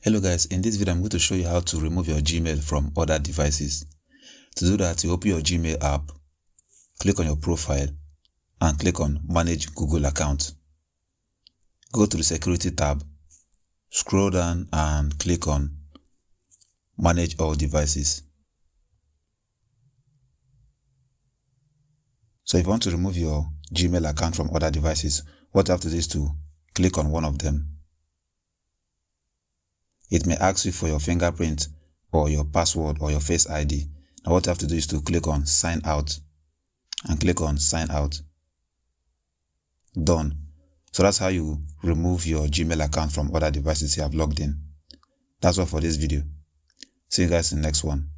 Hello guys, in this video I'm going to show you how to remove your Gmail from other devices. To do that, you open your Gmail app, click on your profile and click on Manage Google Account. Go to the Security tab, scroll down and click on Manage All Devices. So if you want to remove your Gmail account from other devices, what you have to do is to click on one of them. It may ask you for your fingerprint or your password or your Face ID. Now what you have to do is to click on Sign Out and click on Sign Out. Done. So that's how you remove your Gmail account from other devices you have logged in. That's all for this video. See you guys in the next one.